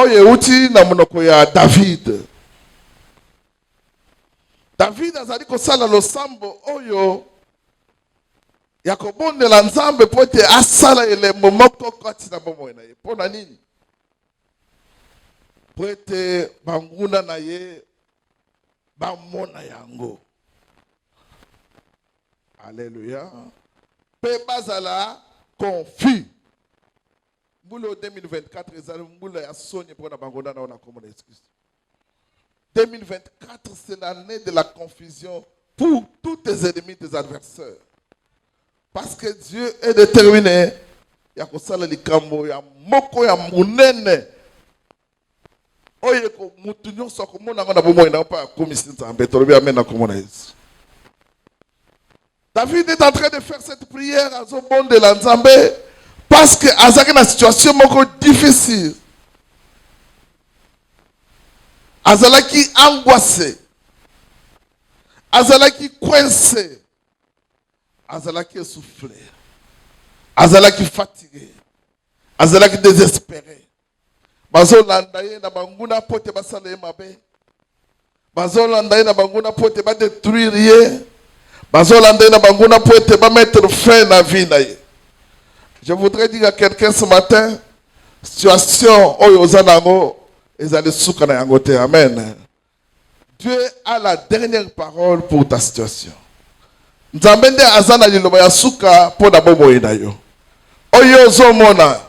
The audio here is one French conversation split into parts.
oyo euti na monoko ya David. David azali kosala losambo oyo ya kobondela Nzambe po ete asala elembo moko kati na bomoi na ye. Mpo na nini? Po ete banguna na ye bamona yango. Alléluia. Pe bazala confus. Mbula 2024 ezali mbula ya soni pour na banguna na ona komona Jésus. 2024 c'est l'année de la confusion pour tous tes ennemis, tes adversaires. Parce que Dieu est déterminé. Ya kosala likambo ya moko ya munene. Oye ko mutu nyonso komona ngona bomoi na pa komisi Nzambe tolobi amen na komona Yesu. David est en train de faire cette prière à son bon de la Nzambe parce que azaki na situation moko difficile. Azalaki angoissé. Azalaki coincé. Azalaki essoufflé. Azalaki fatigué. Azalaki désespéré. Bazo landaye na banguna pote basala ye mabe. Bazo landaye na banguna pote ba détruire ye. Bazo landaye na banguna pote ba mettre fin à vie na ye. Je voudrais dire à quelqu'un ce matin, situation oyo ozanango ezali suka na yango te. Amen. Dieu a la dernière parole pour ta situation. Nzambe nde azana liloba ya suka po na bomoi na yo. Oyo ozomona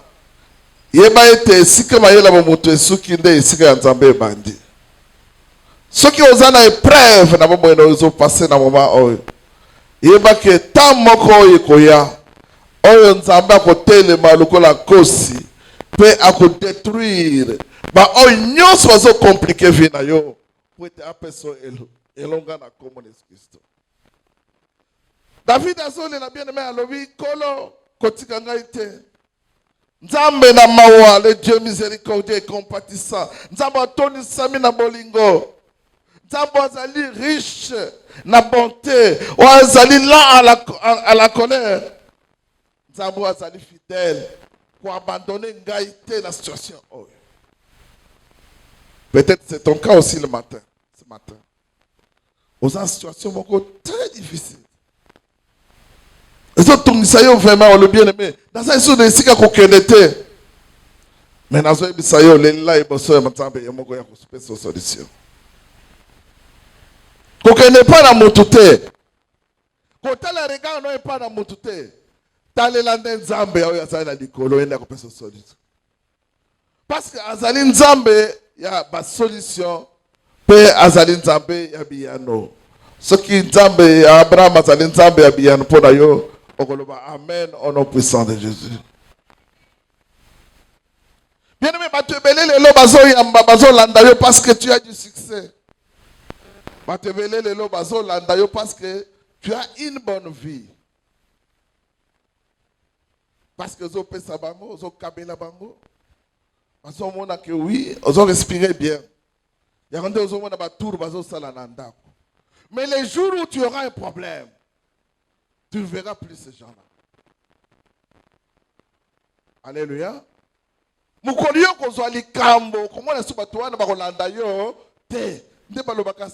yeba ete esika mayela bomoto esuki nde esika ya Nzambe ebandi. Soki ozana épreuve na bomoi na ozo passer na moment oyo. Yeba ke ta moko oyo koya. Oyo Nzambe akotelema lokola kosi pe akodétruire ba oyo nyonso bazo compliquer vie na yo po ete apeso elonga na kombo na Kristo. David azolela bien aimé alobi kolo kotika ngai te. Nzambe na mawa, le Dieu miséricordieux et compatissant. Nzambe atonisami na bolingo. Nzambe azali riche na bonté. O azali lent à la colère. Nzambe azali fidèle pour abandonner ngai te na situation. Oh. Peut-être c'est ton cas aussi le matin. Ce matin. Aux situations très difficiles. Les autres sont vraiment le bien-aimé. Dans ça, ils sont des sikas kokendete. Mais dans ça, ils sont là, ils sont là, ils sont là, solution. Kokende pas dans mon touté. Quand la regard non pas dans mon touté. T'as les landais Nzambe, il y a ça dans l'école, il y a une solution. Parce que Azali Nzambe, il y a une solution. Pe Azali Nzambe, il y a biano. Ce qui Nzambe, Abraham Azali Nzambe, il y a biano pour d'ailleurs. Amen, au nom puissant de Jésus. Bien aimé, parce que tu as du succès. Parce que tu as une bonne vie. Parce que zo pesa bango, zo kabela bango. Parce que oui, zo respirer bien. Il y a des gens qui mais les jours où tu auras un problème, tu ne verras plus ces gens-là. Alléluia.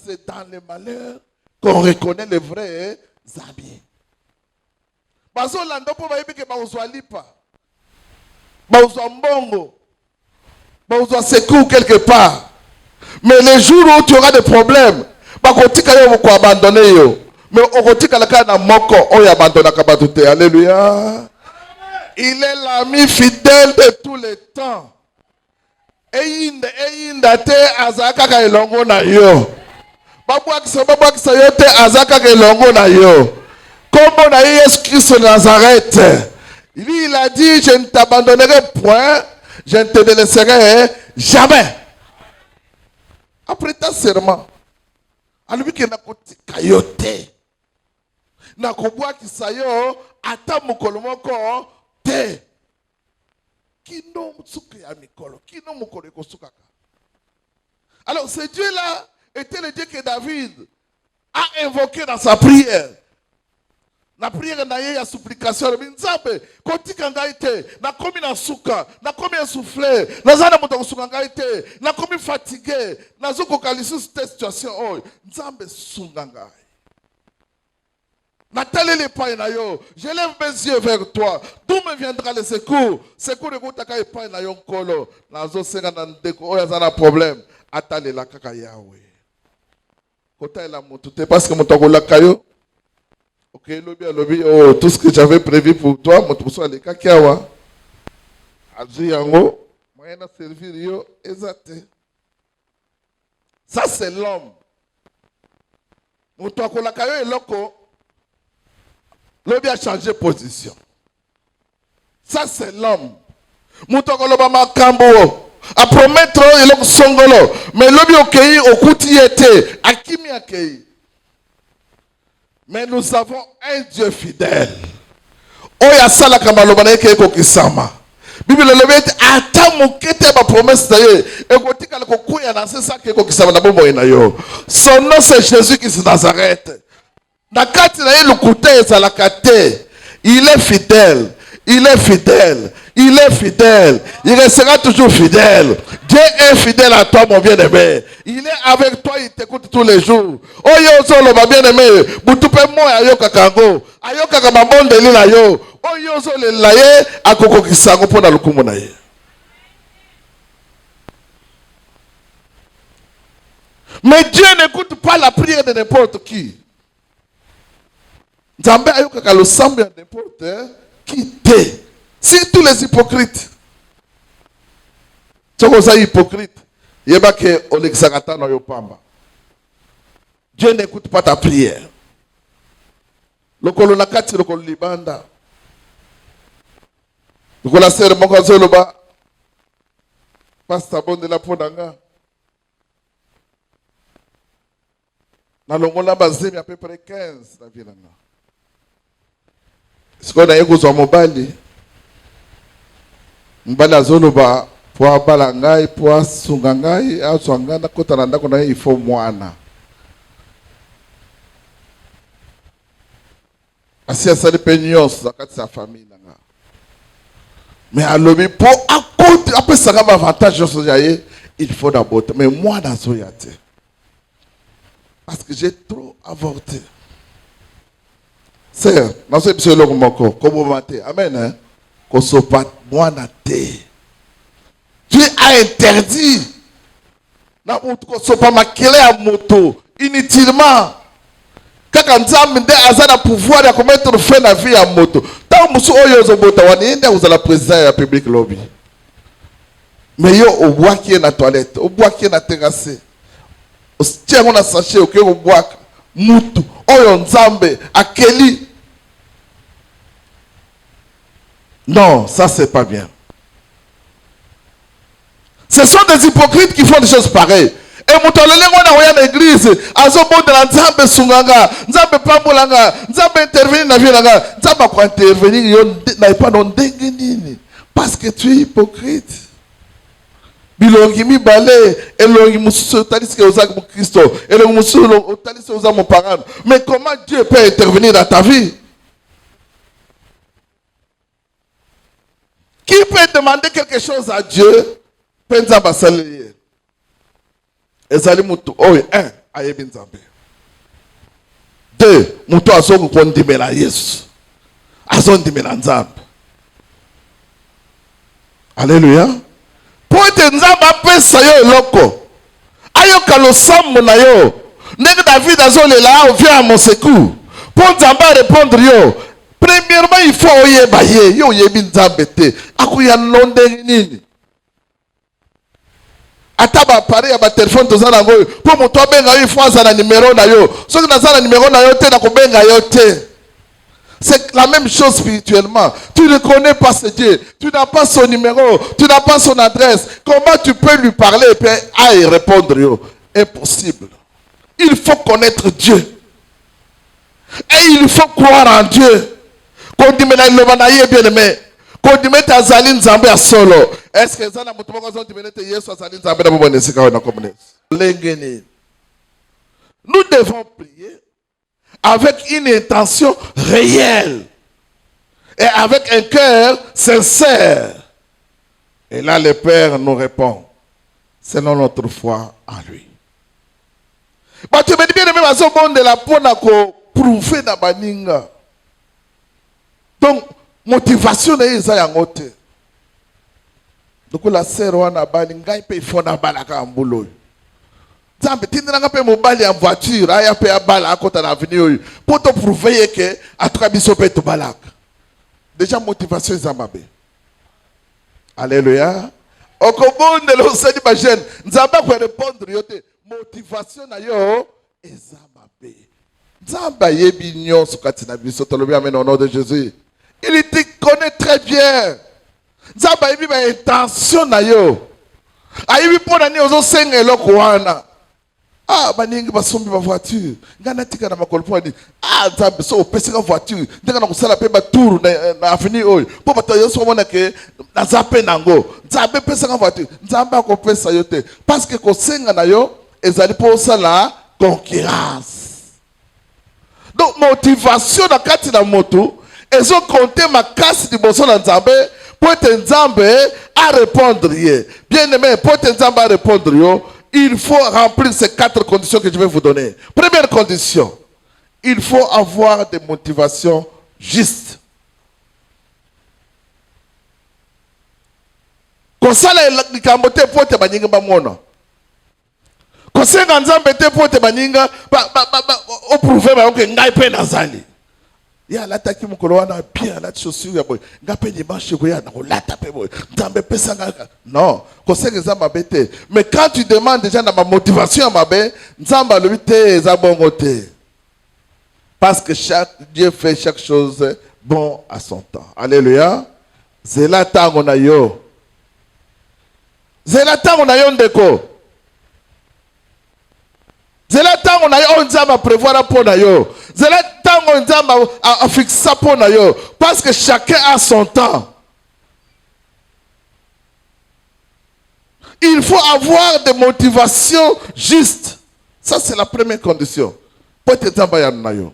C'est dans les malheurs qu'on reconnaît les vrais amis. Quelque part. Mais les jours où tu auras des problèmes, abandonner. Mais alléluia. Il est l'ami fidèle de tous les temps. Azaka elongo na yo. Babwakisa yote azaka elongo na yo. Comme on a Jésus Christ de Nazareth. Lui, il a dit, je ne t'abandonnerai point, je ne te délaisserai jamais. Après ta serment, à lui qui n'a pas kayote. Na kobwa kisayo ata mukolo moko te. Kino mutsuke ya mikolo, kino mukolo ekosukaka. Alors ce Dieu-là était le Dieu que David a invoqué dans sa prière. Na prière na ye ya supplication, nzambe kotika ngai te, na komi na suka, na komi essoufflé, nazana moto kosuka ngai te, na komi fatigué, nazo kokalisi cette situation oyo, nzambe sunga ngai. Nathalie les païens na yo, je lève mes yeux vers toi. D'où me viendra le secours? Secours de kotaka les païens na yo kolo. Nazo senga na ndeko oya zana problème. Atale la kaka Yahweh. Kota la moto te parce que moto la kayo. Ok, lobby, oh, tout ce que j'avais prévu pour toi, moto so le kakawa. Azu yango, moyen na servir yo ezate. Ça c'est l'homme. Moto la kayo eloko. L'homme a changé de position. Ça, c'est l'homme. Moutokoloba makambo. A promettre il est songolo. Mais l'homme okei okuti était. Akimi akei. Mais nous avons un Dieu fidèle. Oya sala kamaloba na yeke kokisama. Bible le dit ata mokete ba promesse na ye. Ekotika le kokuya na sesa ke kokisama na bombo na yo. Son nom c'est Jésus qui est Nazareth. Il est fidèle, il est fidèle, il est fidèle, il restera toujours fidèle. Dieu est fidèle à toi, mon bien-aimé. Il est avec toi, il t'écoute tous les jours. Oh yo solo ma bien-aimé, butupe mo ayoka kango, ayoka kama monde lila yo. Oh yo solo laye akoko kisango pona lukumu na ye. Mais Dieu n'écoute pas la prière de n'importe qui. Nzambe ayoka le sambe ya n'importe qui te. Surtout les hypocrites. Toko za hypocrite. Yeba ke olexagata no yopamba. Dieu n'écoute pas ta prière. Lokolo nakati lokolo libanda. Lokola sere moko zoloba. Pasta bonde la ponanga. Na longola bazemi à peu près 15 na vilanga. Ce qu'on a eu aux mobali, mbala zoloba pour abalangai pour sungangai aswangana kotaranda kona il faut mwana. Asi asali penyos zakati sa famille nanga. Mais alobi pour à côté après ça va avantage sur jaye, il faut d'abord mais moi dans soyate. Parce que j'ai trop avorté. Sœur, je suis psychologue moko, comme vous amen, hein? Kosopat mwana te. Dieu a interdit. Na mutu kosopa makele ya moto inutilement. Kaka nzambe nde azana pouvoir ya commettre fin na vie ya moto. Tant musu oyo zobota wani nde uzala président ya public lobby. Mais yo obwaki na toilette, obwaki na terrasse. Tiens on a sachet au cœur obwaka mutu oyo nzambe akeli. Non, ça c'est pas bien. Ce sont des hypocrites qui font des choses pareilles. Et mutolele ngona oya na église, azobo de la nzambe sunganga, nzambe pambolanga, nzambe intervenir na vie nanga, nzambe ko intervenir yo na pas non ndenge nini parce que tu es hypocrite. Bilongi mibale, elongi mususu taliske ozaki mu Kristo, elongi mususu taliske ozaki mu parano. Mais comment Dieu peut intervenir dans ta vie? Qui peut demander quelque chose à Dieu? Penza basaleye. Ezali mutu oye un ayebi nzambe. Deux, mutu azongo kondimela Yesu. Azondimela nzambe. Alléluia. Pour être nzambe apesa yo eloko. Ayoka losambo na yo. Ndenge David azolela vient à mon secours. Pour nzambe répondre yo. Premièrement, il faut oyeba ye. Yo yebi nzambe te. Akuya ndenge nini. Ataba pare ya ba téléphone tozana ngoyo. Pour moto abenga yo fois za na numéro na yo. Soki na za na numéro na yo te na kobenga yo te. C'est la même chose spirituellement. Tu ne connais pas ce Dieu. Tu n'as pas son numéro. Tu n'as pas son adresse. Comment tu peux lui parler et puis y répondre yo? Impossible. Il faut connaître Dieu. Et il faut croire en Dieu. Quand tu me l'as bien aimé. Quand tu me l'as nzambe ya solo. Est-ce que ça n'a pas besoin de te yesu azali nzambe na bomone sika na communauté? Nous devons prier avec une intention réelle et avec un cœur sincère. Et là, le Père nous répond, selon notre foi en lui. Tu me dis bien, même à ce moment de la peau, prouver na baninga. Donc, motivation est ça en côté. Donc la sœur wana bali ngai pe fona balaka ambulo. Zambe tindanga pe mobali en voiture, aya pe abala akota na avenue pour te prouver que atuka biso pe to balaka. Déjà motivation zamabe. Alléluia. Okobonde lo sedi ba jeune, nzamba ko répondre yote motivation na yo ezamabe. Nzamba yebi nyonso katina biso tolobi amen au nom de Jésus. Il te connaît très bien. Nzamba yebi ba intention na yo. Ayebi pona ni ozo senga eloko wana. Ah, baningi basombi ba voiture. Ngana tika na makolo poni. Ah, nzambe so opeseka voiture. Ndeka na kusala pe ba tour na avenue oyo. Po bato yo so mona ke na zape nango. Nzambe peseka voiture. Nzamba ko pesa yo te. Parce que ko senga na yo ezali po sala concurrence. Donc motivation na kati na moto ezo compter makasi liboso na Nzambe pour être Nzambe à répondre. Bien aimé, pour être Nzambe à répondre, il faut remplir ces 4 conditions que je vais vous donner. Première condition, il faut avoir des motivations justes. Comme ça, les camotés pour te baninga bamono. Comme ça, les Nzambe te pour te baninga au prouver que ngai pe nazali. Ya lata ki mukolo wana bien la chaussure ya boy ngape dimanche ko ya na lata pe boy nzambe pesa ngaka non ko se nzamba bete mais quand tu demandes déjà na ma motivation mabe nzamba le te za bongo te parce que Dieu fait chaque chose bon à son temps. Alléluia. Zela tango na yo ndeko zela tango na yo nzamba prévoir pour na yo zela tango nzamba a fixé pour na yo parce que chacun a son temps. Il faut avoir des motivations justes. Ça c'est la première condition. Pour être nzamba na yo.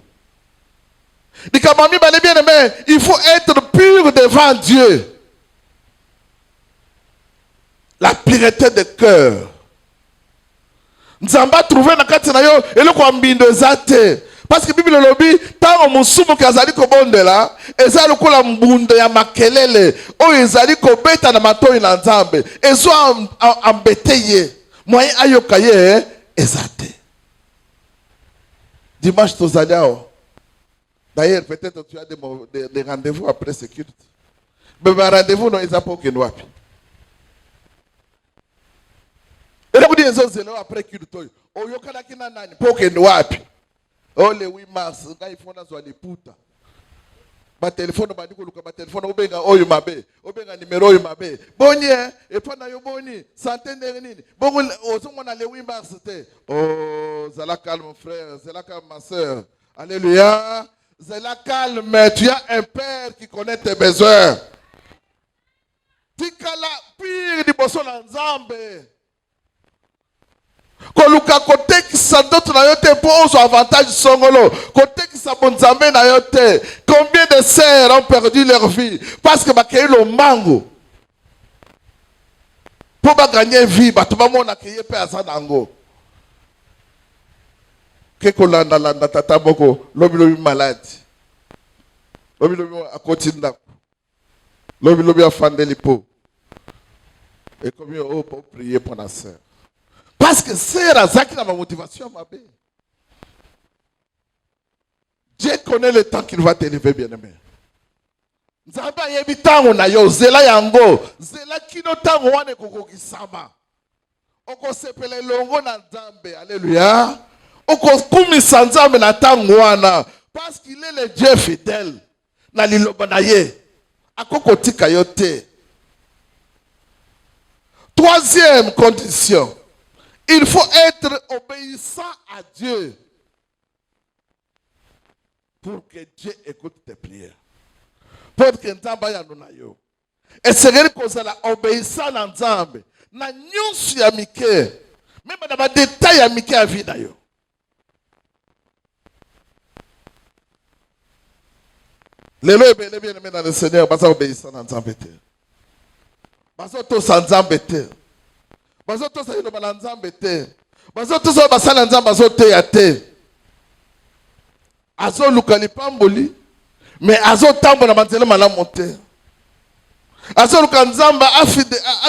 Il faut être pur devant Dieu. La pureté de cœur. Nzamba trouver na kati na yo eloko mbindo zate parce que Bible lobi tango musumu kazali ko bondela ezali kola mbunde ya makelele o ezali ko beta na matoi na Nzambe ezo ambeteye moyen ayoka ye ezate. Dimanche tozaliao. D'ailleurs peut-être tu as des rendez-vous après ce culte. Mais ma rendez-vous non ezapo ke nwapi. Après culte oyokana kina nani poke ni wapi ole 8 mars ngai fona zwa liputa ba telephone ba ndikuluka ba telephone obenga oyo mabe obenga numero oyo mabe bonye e pona yo boni centenaire nini bongo ozomona le 8 mars te oh zala calme frère zala calme ma sœur. Alléluia. Zala calme, tu as un père qui connaît tes besoins. Tikala pire di boso na Nzambe. Koluka kote ki sa d'autres na yote pour avantage songolo. Kote ki sa bonzambe na yote. Combien de sœurs ont perdu leur vie parce que bakei lo mango. Pour ba gagner vie, ba tuba mona keye pe azanango. Ke kolanda landa tata boko lobi malade. Lobi akotinda. Lobi afande lipo. Et combien on peut prier pour la sœur. Parce que c'est ça qui a ma motivation, ma belle. Dieu connaît le temps qu'il va t'élever, bien-aimé. Nzamba yebi tango na yo zela yango zela kino tango wane koko kisama. Oko sepele longo na Nzambe. Alléluia. Oko kumisa Nzambe na tango wana parce qu'il est le Dieu fidèle. Na liloba na ye. Akoko tika yote. Troisième condition. Il faut être obéissant à Dieu pour que Dieu écoute tes prières. Pour que Nzamba ya nuna yo. Et c'est que ça la obéissant à Nzambe. Na nyonso ya mike. Même dans les détails ya mike ya vie na yo. Les lois bien aimés dans le Seigneur, parce obéissant dans Nzambe. Parce que tous en Nzambe. Parce que tous en Nzambe. Parce que tous en Nzambe, parce que azo lukali pamboli, mais azo tambo na manzele malamu te. Azo lukanzamba a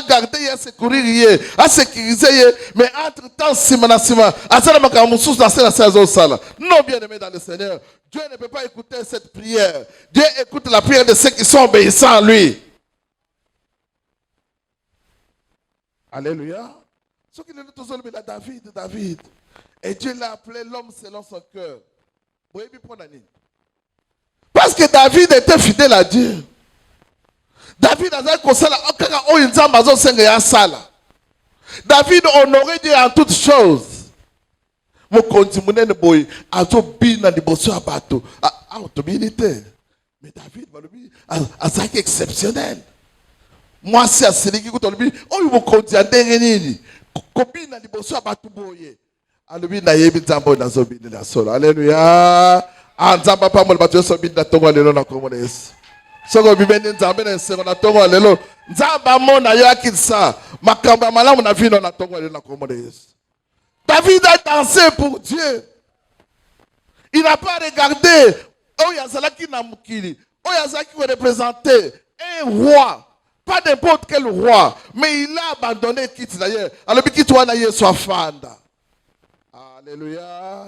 garder ya secourir ye, a sécuriser ye, mais entre temps sima na sima, azo na makamu sous na azo sala. Non, bien aimé dans le Seigneur, Dieu ne peut pas écouter cette prière. Dieu écoute la prière de ceux qui sont obéissants à lui. Alléluia. Ce qu'il est toujours dit à David. Et Dieu l'a appelé l'homme selon son cœur. Parce que David était fidèle à Dieu. David a David honorait Dieu en toutes choses. Mais David c'est exceptionnel. Moi c'est celui qui écoute lui. Oh il vous conduire nini. Kobina liboso abatu boye. Alobi na yebi nzambo na zobi na solo. Alléluia. Nzamba pa mo batu so bi na tongo lelo na komo Yesu. Soko bibeni nzambe na sengo na tongo lelo. Nzamba mo na yo akisa. Makamba malamu na vino na tongo lelo na komo Yesu. David a dansé pour Dieu. Il n'a pas regardé. Oh yazalaki na mukili. Oh yazalaki représenter un roi. Pas n'importe quel roi, mais il a abandonné quitte d'ailleurs. Alors, quitte soit fanda. Alléluia.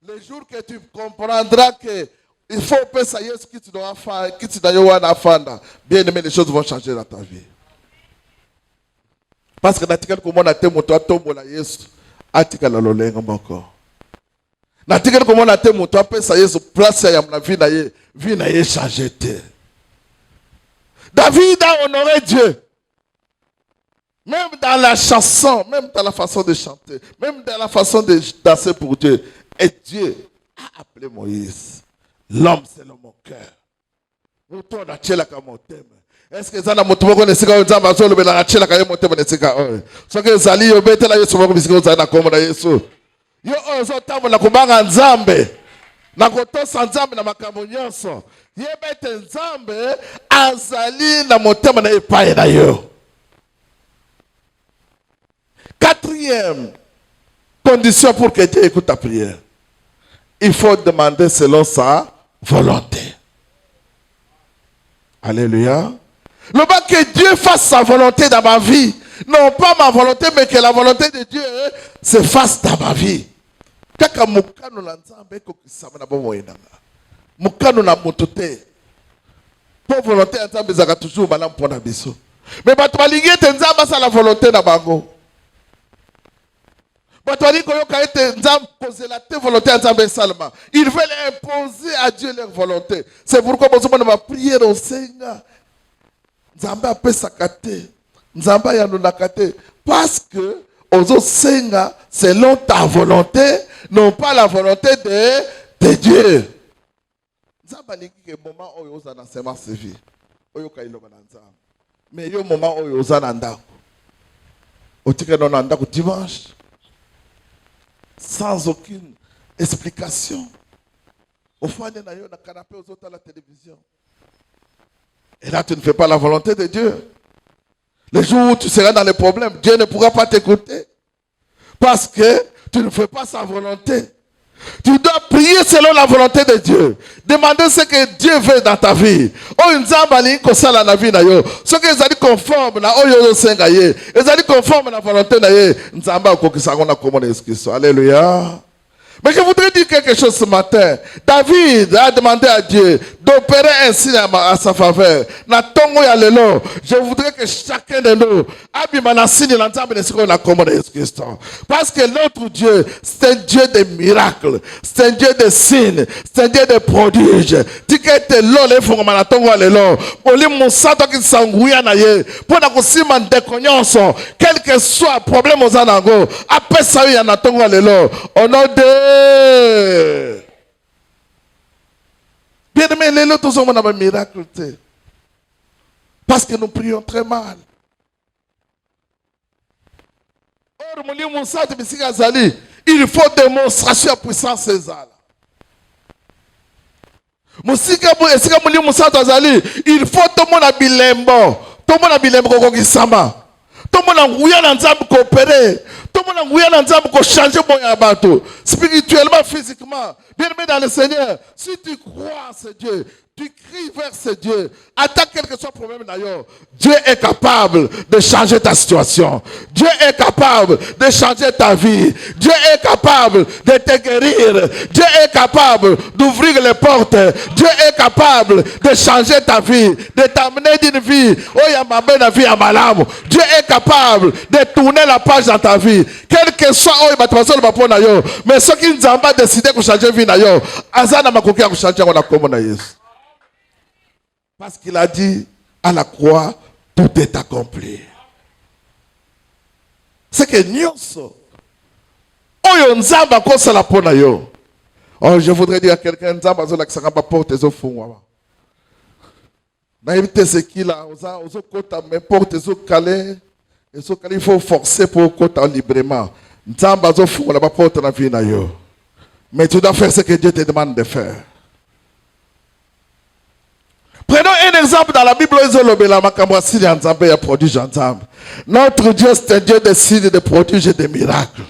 Le jour que tu comprendras que il faut penser ce que tu dois faire, quitte d'ailleurs fanda. Bien aimé, les choses vont changer dans ta vie. Parce que l'article comme on a témoin toi tombe la Yesu, article la lolenga moko. L'article comme on a témoin toi penser Yesu place ya na vie na ye changer te. David a honoré Dieu. Même dans la chanson, même dans la façon de chanter, même dans la façon de danser pour Dieu. Et Dieu a appelé Moïse. L'homme, c'est le mon cœur. Est-ce que ça n'a pas été fait? Est-ce que ça n'a pas été fait? Est-ce que ça n'a pas été fait? Est-ce que ça n'a pas été fait? Yo ozotamo na kubanga nzambe na kotosa nzambe na makambo nyonso yebete nzambe azali na motema na epai na yo. Quatrième condition pour que Dieu écoute ta prière, il faut demander selon sa volonté. Alléluia. Le bas que Dieu fasse sa volonté dans ma vie, non pas ma volonté, mais que la volonté de Dieu se fasse dans ma vie. Kaka mukano na nzambe ko kisama na bomo inanga. Mukano na motote. Pour volonté nzambe zaka toujours malam pona biso. Mais bato balingi te nzamba sa la volonté na bango. Bato balingi koyoka ete nzambe poser la volonté nzambe salma. Ils veulent imposer à Dieu leur volonté. C'est pourquoi besoin de ma prière au Seigneur. Nzambe apesa kate. Nzambe yanuna kate. Parce que Ozo Senga, selon ta volonté, non pas la volonté de Dieu. Mais il y a un moment où il y a un dimanche, sans aucune explication. Au fond, il y a un canapé aux autres à la télévision. Et là, tu ne fais pas la volonté de Dieu. Le jour où tu seras dans les problèmes, Dieu ne pourra pas t'écouter. Parce que tu ne fais pas sa volonté. Tu dois prier selon la volonté de Dieu. Demander ce que Dieu veut dans ta vie. Oh, nzambali ko sala na vie na yo. Ce que ils sont conforme na oyo senga ye. Ils sont conforme na volonté na ye. Nzamba ko kisanga na komo na Yesu. Alléluia. Mais je voudrais dire quelque chose ce matin. David a demandé à Dieu d'opérer un signe à sa faveur. Je voudrais que chacun de nous parce que notre Dieu, c'est un Dieu de miracles, c'est un Dieu de signes, c'est un Dieu de prodiges. Quel que soit le problème aux anango, après ça, il y en a tongo lelo. Au nom de bien aimé, les autres sont un miracle. Parce que nous prions très mal. Or, il faut démonstration à puissance César. Musika bu esika muli musato azali, il faut tout le monde a bilembo. Tout le monde a bilembo kokokisama. Tout le monde a nguya na nzambe coopérer. Tout le monde a nguya na nzambe ko changer bon ya bato. Spirituellement, physiquement. Bien aimé dans le Seigneur, si tu crois en ce Dieu, tu cries vers ce Dieu. Attaque quel que soit le problème d'ailleurs. Dieu est capable de changer ta situation. Dieu est capable de changer ta vie. Dieu est capable de te guérir. Dieu est capable d'ouvrir les portes. Dieu est capable de changer ta vie, de t'amener d'une vie. Oh, il y a ma bonne vie à Malam. Dieu est capable de tourner la page dans ta vie. Quel que soit, oh, il va te passer le bapon d'ailleurs. Mais ceux qui n'ont pas décidé de changer vie d'ailleurs, Azana m'a coquille à changer la commune. Parce qu'il a dit, à la croix, tout est accompli. C'est que nyonso. Oyo nzamba kosa la pona yo. Oh, je voudrais dire à quelqu'un, nzamba zo la kisanga pa porte zo fungwa. Na éviter ce qu'il a, ozo kota mais porte zo calé. Il faut forcer pour kota librement. Nzamba zo fungwa la pa porte na vie na yo. Mais tu dois faire ce que Dieu te demande de faire. Prenons un exemple dans la Bible. Notre Dieu, c'est un Dieu de signes, de prodiges et de miracles.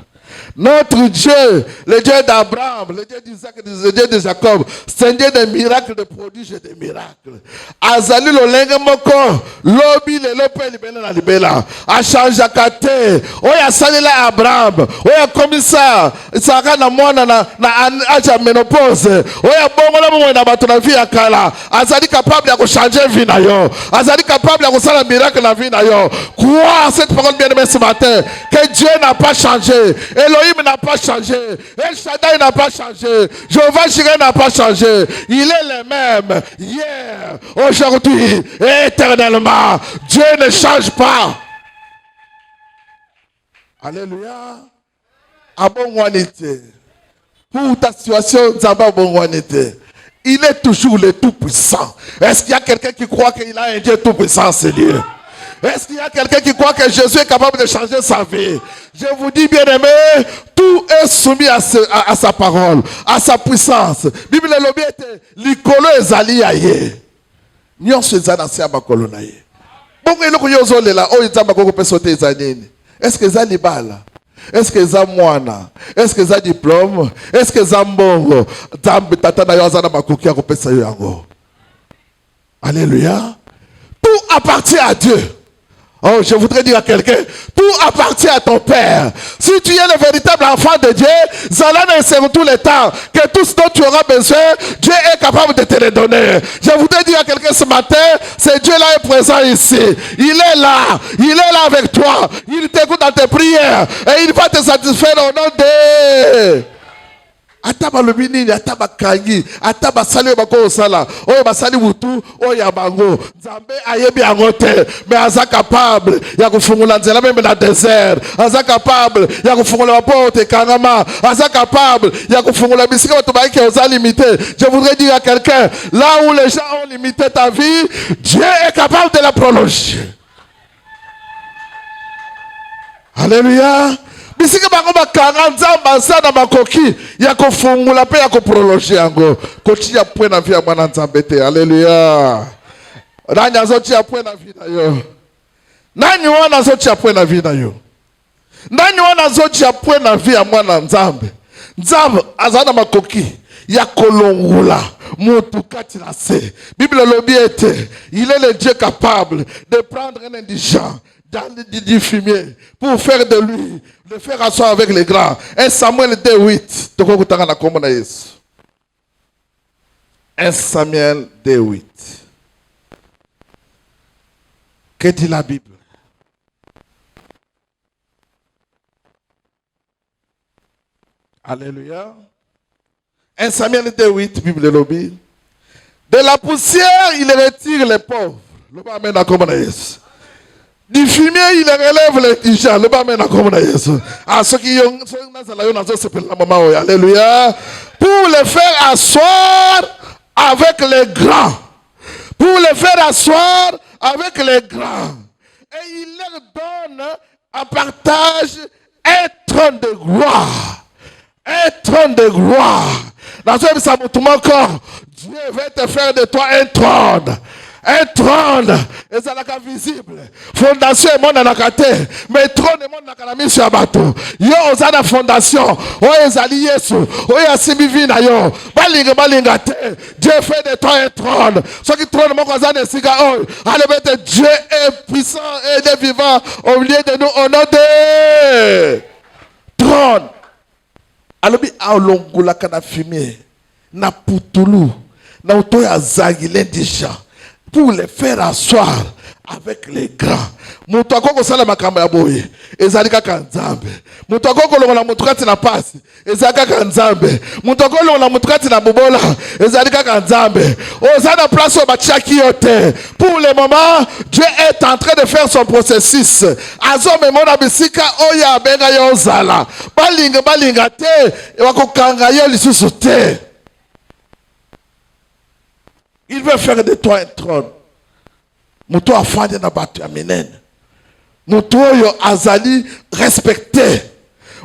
Notre Dieu, le Dieu d'Abraham, le Dieu d'Isaac, le Dieu de Jacob, c'est un Dieu de miracles, de prodiges et de miracles. Azali lo lenge moko, lobi le lope libela na libela. Achanja kate, oya salila Abraham, oya komisa, isaka na mwana na acha menopause, oya bongo na bongo na bato na vie ya kala. Azali capable de changer vie na yo. Azali capable de faire un miracle na vie na yo. Crois cette parole bien aimée ce matin, que Dieu n'a pas changé. Elohim n'a pas changé. El Shaddai n'a pas changé. Jéhovah Jireh n'a pas changé. Il est le même hier, aujourd'hui et éternellement. Dieu ne change pas. Alléluia. Abonwanité. Pour ta situation, Zaba Bonwanité. Il est toujours le Tout-Puissant. Est-ce qu'il y a quelqu'un qui croit qu'il a un Dieu Tout-Puissant, c'est Dieu? Est-ce qu'il y a quelqu'un qui croit que Jésus est capable de changer sa vie? Je vous dis, bien aimé, tout est soumis à sa parole, à sa puissance. Bible lobi était likolo ezali yaye. Nyonso ezana se abakolo na ye. Bongo eloko yozo lela o izamba koko pesote ezanini. Est-ce que ezali bala? Est-ce que eza mwana? Est-ce que eza diplôme? Est-ce que eza mbongo? Zambe tata na yo azana makoki ya kopesa yo yango. Alléluia. Tout appartient à Dieu. Oh, je voudrais dire à quelqu'un, tout appartient à ton Père. Si tu es le véritable enfant de Dieu, Zalana est tout le temps, que tout ce dont tu auras besoin, Dieu est capable de te le donner. Je voudrais dire à quelqu'un ce matin, c'est Dieu là est présent ici. Il est là avec toi. Il t'écoute dans tes prières et il va te satisfaire au nom de... Ataba lubini, ataba kangi, ataba sali bako sala, oye basali wutu, oye abango, Nzambe ayebi angote, mais aza capable, ya kufungula nzela même dans désert, aza capable, ya kufungula porte kangama, aza capable, ya kufungula bisika watu baiki oza limité. Je voudrais dire à quelqu'un, là où les gens ont limité ta vie, Dieu est capable de la prolonger. Alléluia. Bisika bango bakanga nzamba sana makoki ya kufungula pe ya kuprologer yango kotia point na vie ya mwana nzambe te. Alléluia. Nani azotia point na vie na yo? Nani wana azotia point na vie na yo? Nani wana azotia point na vie ya mwana nzambe? Nzambe azana makoki ya kolongula mutu kati na se. Bible lobi ete, il est le Dieu capable de prendre un indigent dans du fumier pour faire de lui, le faire asseoir avec les grands. 1 Samuel 2:8. 1 Samuel 2:8. Que dit la Bible? Alléluia. 1 Samuel 2:8, Bible lobby. De la poussière, il retire les pauvres. Le amen à comme du fumier, il relève les indigents. Le amen à comme à ceux qui ont alléluia. Pour les faire asseoir avec les grands. Pour les faire asseoir avec les grands. Et il leur donne en partage un trône de gloire. Un trône de gloire. Dans ce encore, Dieu veut te faire de toi un trône. Un trône, et ça n'est visible. Fondation est mon anakate, mais trône est mon anakamisi sur bateau. Yo osana fondation, o ezali Yesu, o yasimi vina yo. Balinga te. Dieu fait de toi un trône. Ce qui trône mon kozane siga oh. Allez, Dieu est puissant et est vivant au milieu de nous au nom de trône. Alobi aolongula kana fumé na putulu na otoya zagi l'indisha. Pour les faire asseoir avec les grands. Mutako sala makamba ya boye. Ezalika kanzambe. Mutako longa mutukati na pasi. Ezalika kanzambe. Mutako longa mutukati na bobola. Ezalika kanzambe. Ozana place au bachaki yote. Pour le moment, Dieu est en train de faire son processus. Azome mona bisika oya benga yozala. Balinga te. Wakokanga yo lisusu te. Il veut faire de toi un trône. Moutou a fandi na batu ya minene. Moutou yo azali respecté.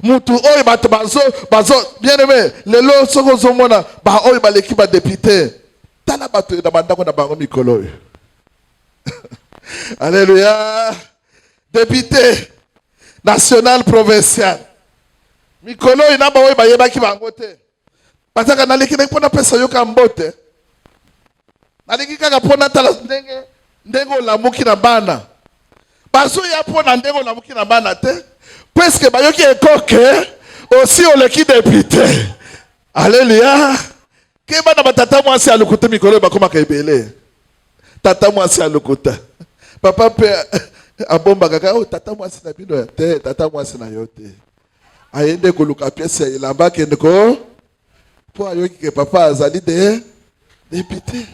Moutou oyo batu bazo bien aimé. Lelo soko zomona ba oyo ba l'équipe ba député. Tala batu na bandako na bango mikolo yo. Alléluia. Député national provincial. Mikolo ina ba oyo ba yebaki bango te. Pataka na leki na pona pesa yo ka mbote. Naliki kaka pona tala ndenge olamuki na bana. Baso ya pona ndenge olamuki na bana te. Presque bayoki ekoke aussi oleki député. Alléluia. Ke bana batata mwasi alukuta mikolo bakoma kaibele. Tata mwasi alukuta. Papa pe abomba kaka oh tata mwasi na bino ya te, tata mwasi na yote. Ayende koluka pièce ilamba kende ko po ayoki ke papa azali de député.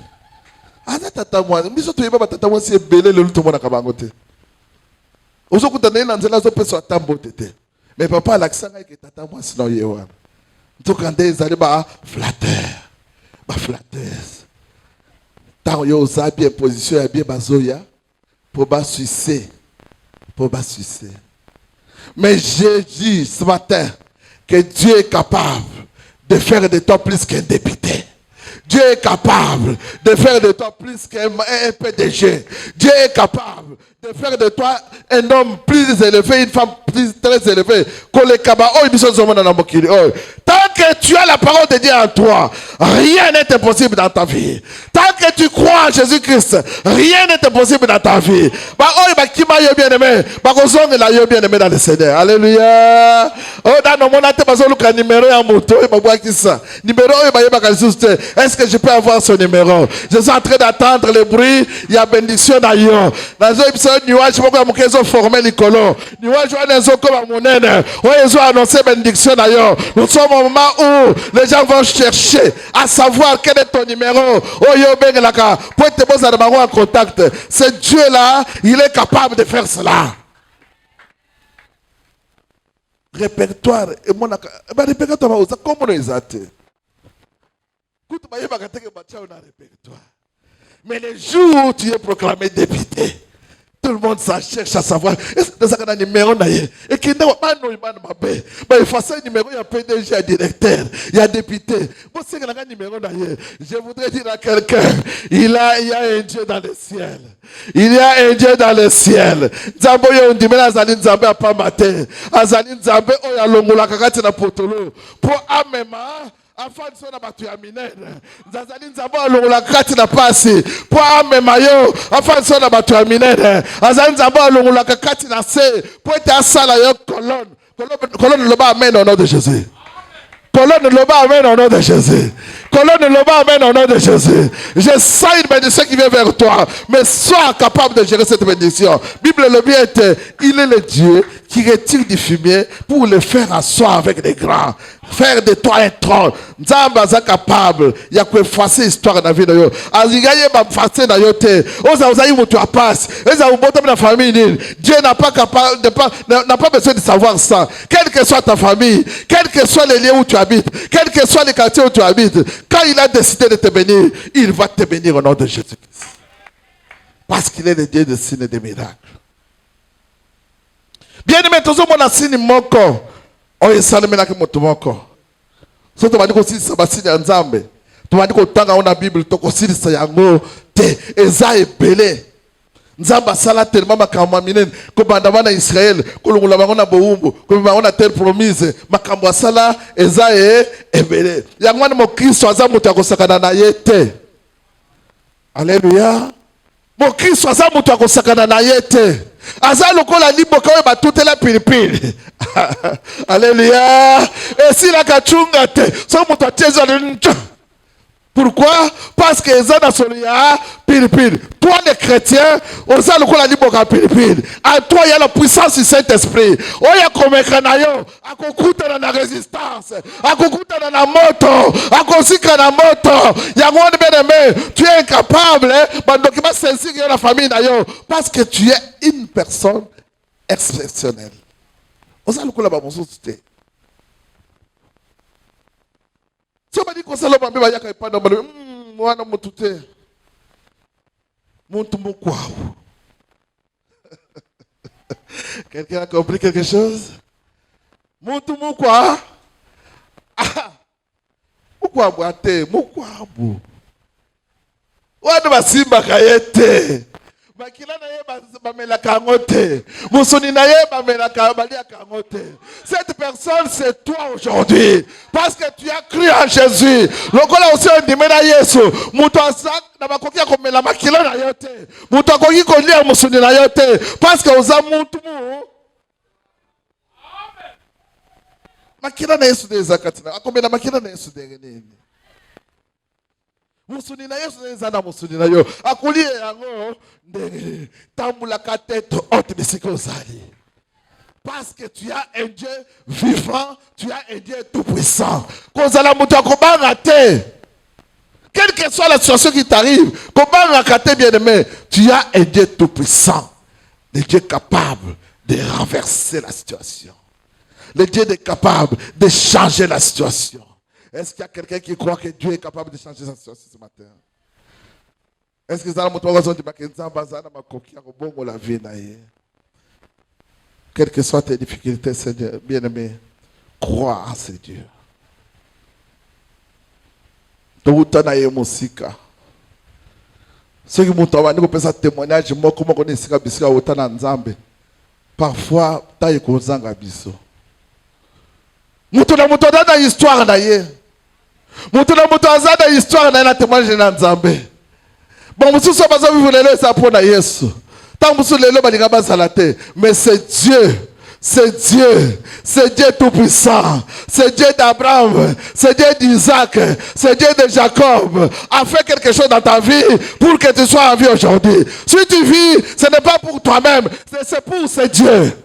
Aza tata mwasi, miso to yeba tata mwasi ebele le luto mona kabango te. Ozo kutana na nzela zo peso atambo tete. Mais papa alaksanga ke tata mwasi na yewa. Ntokande ezali ba flatteur. Ba flatteuse. Tant yo za bien position ya bien bazoya pour ba sucer. Pour ba sucer. Mais j'ai dit ce matin que Dieu est capable de faire de toi plus qu'un député. Dieu est capable de faire de toi plus qu'un PDG. Dieu est capable de faire de toi un homme plus élevé, une femme plus très élevée. Tant que tu as la parole de Dieu en toi, rien n'est impossible dans ta vie. Tant que tu crois en Jésus-Christ, rien n'est impossible dans ta vie. Bien-aimé dans le Seigneur. Alléluia. Est-ce que je peux avoir ce numéro? Je suis en train d'attendre le bruit. Il y a bénédiction d'ailleurs. Dans un nuage, je vais former l'écolo. Nuage, je vais annoncer bénédiction d'ailleurs. Nous sommes au moment où les gens vont chercher à savoir quel est ton numéro. Pour être en contact. Ce Dieu-là, il est capable de faire cela. Répertoire. Répertoire, comment on les a été? Mais le jour où tu es proclamé député, tout le monde cherche à savoir est-ce que ça a un numéro et qui n'a pas de façon numéro, il y a PDG, il y a directeur, il y a député. Je voudrais dire à quelqu'un, il y a un Dieu dans le ciel. Il y a un Dieu dans le ciel. Zambo yo ndimela azali nzambe apa matin. Azali nzambe oya longola kakati na potolo. Pour amema afin de na batu ya minene. Zazali nzambe alongola kakati na pasi. Pour amema yo afin de na batu ya minene. Azali nzambe alongola kakati na se. Pour ete asala yo colonne. Colonne loba amen au nom de Jésus. Colonne loba amen au nom de Jésus. Colonne loba amen au nom de Jésus. Je sens une bénédiction qui vient vers toi. Mais sois capable de gérer cette bénédiction. Bible le bien était, il est le Dieu qui retire du fumier pour le faire asseoir avec les grands. Faire de toi un trône. Nzamba za capable. Il y a quoi effacer l'histoire dans la vie de yo. Azigaye ba effacer dans yo te. Oza yi mutu passe. Eza uboto na famille. Dieu n'a pas capable n'a pas besoin de savoir ça. Quelle que soit ta famille, quel que soit les lieux où tu habites, quel que soit les quartiers où tu habites, quand il a décidé de te bénir, il va te bénir au nom de Jésus-Christ. Parce qu'il est le Dieu de signes et de miracles. Bien aimé, tout le monde a signé mon corps. On est salé maintenant que mon corps. Surtout, on va dire aussi ça va signer en Zambé. Tu m'as dit que tant qu'on a la Bible, tu as dit que yango te eza ebele. Nzamba sala tellement makambo minene ko bandama na Israël ko lungula bango na boumbu ko bango na terre promise makambo sala eza ebele. Yango na mo Kristo aza mutu akosakana na ye te. Alléluia. Mo Kristo aza mutu akosakana na ye te. Aza lokola liboka oyo batutela pilipili. Alléluia. Et si la kachunga te so mutu atiezo ncha. Pourquoi? Parce que les Solia, pile. Toi, les chrétiens, on sait le liboka pile. En toi, il y a la puissance du Saint-Esprit. Oh, il y a comme un canaillon. À côté de la résistance. À côté de la moto. À côté de la moto. Il y a un bien-aimé. Tu es incapable. Donc, il va saisir la famille d'ailleurs. Parce que tu es une personne exceptionnelle. On sait le coup là-bas, mon soutien. Si on dit qu'on s'est lobé, il y a pas de mal. Moi, non, mon tout est. Mon tout mon quoi. Quelqu'un a compris quelque chose? Mon tout mon quoi? Ah! Pourquoi boiter? Mon quoi? Ouah, de ma simba kayete. Makila na ye bamela kangote. Musuni na ye bamela kangote. Cette personne, c'est toi aujourd'hui. Parce que tu as cru en Jésus. Lokola aussi on dit na Yesu. Muto asak na bakoki komela makila na yote. Muto akoki kolia musuni na yote. Parce que oza mutu mu. Makila na Yesu de zakatina. Akomela makila na Yesu de nini. Musuni na Yesu ezana musuni na yo. Akuli yango ndenge tambula ka tête haute bisikosali. Parce que tu as un Dieu vivant, tu as un Dieu tout puissant. Kozala mutu akobanga te. Quelle que soit la situation qui t'arrive, kobanga kate bien-aimé, tu as un Dieu tout puissant. Le Dieu capable de renverser la situation. Le Dieu est capable de changer la situation. Est-ce qu'il y a quelqu'un qui croit que Dieu est capable de changer sa situation ce matin? Est-ce que ça va la vie? Quelles que soient tes difficultés, Seigneur, bien-aimé, crois en ce Dieu. Ceux qui m'ont fait un témoignage, moi, comment on est parfois, tu es kozanga biso. Mutu na mutu na histoire na ye. Mutu na mutu azada histoire na témoignage na Nzambe. Bon mususu bazo vivre lelo ça pour na Yesu. Tant mususu lelo balinga bazala te, mais c'est Dieu. C'est Dieu tout puissant, c'est Dieu d'Abraham, c'est Dieu d'Isaac, c'est Dieu de Jacob, a fait quelque chose dans ta vie pour que tu sois en vie aujourd'hui. Si tu vis, ce n'est pas pour toi-même, c'est pour ce Dieu.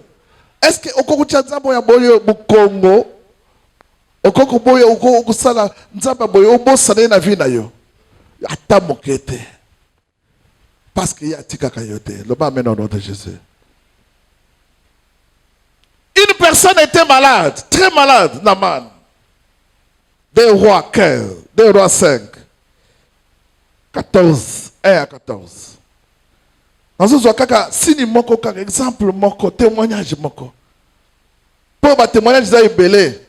Est-ce que au Congo ya boyo Congo okoko boyo okoko sala nzamba boyo obosana na vie na yo ata mokete parce que ya tika kayote le ba mena au nom de Jésus. Une personne était malade, très malade, Naman. 2 Rois 15, 2 Rois 5, 14, 1 à 14. Dans ce cas, si nous avons un exemple, un témoignage, pour un témoignage, vous avez belé.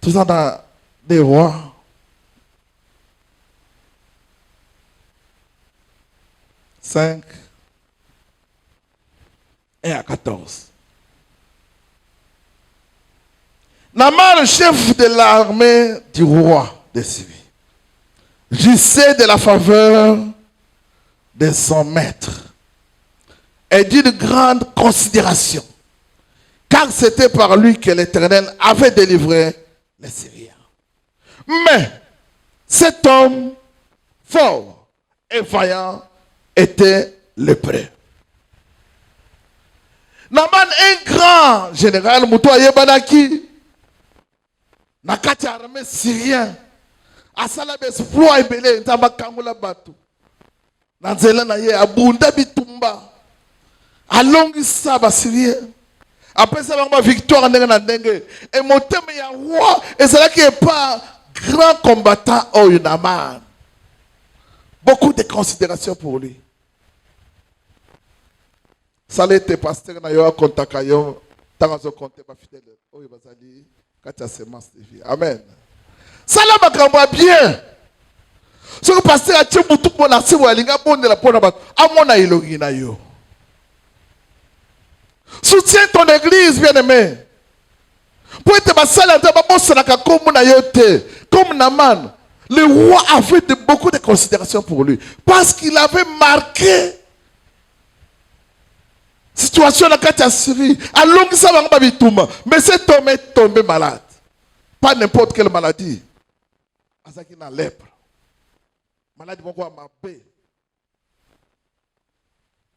Tout ça dans 2 Rois. « 5, 1 à 14. Naaman, le chef de l'armée du roi de Syrie, jouissait de la faveur de son maître et d'une grande considération, car c'était par lui que l'Éternel avait délivré les Syriens. Mais cet homme fort et vaillant était lépreux. Naaman, un grand général, Moutou Yebanaki, nakati armée syrien, asala exploit ebele ntamba kangola bato. Nanzela na ye abunda bitumba. Alongisa ba syrien. Après ça ba victoire ndenge na ndenge. Et motema ya roi ezala qui est pas grand combattant au Naaman. Beaucoup de considération pour lui. Salé tes pasteurs na yo kontaka yo tangazo compter ba fidèle oyo bazali kati ya semence de vie. Amen. Ça là, ma bien. Ce que pasteur a tué tout pour la cible, il a bon de la bonne abat. À mon aïe, yo. Soutiens ton église, bien-aimé. Pour être ma salle, comme Naman, le roi avait beaucoup de considération pour lui. Parce qu'il avait marqué situation dans la Syrie. Mais cet homme est tombé malade. Pas n'importe quelle maladie. Azaki na lèpre. Maladie bon quoi m'a paix.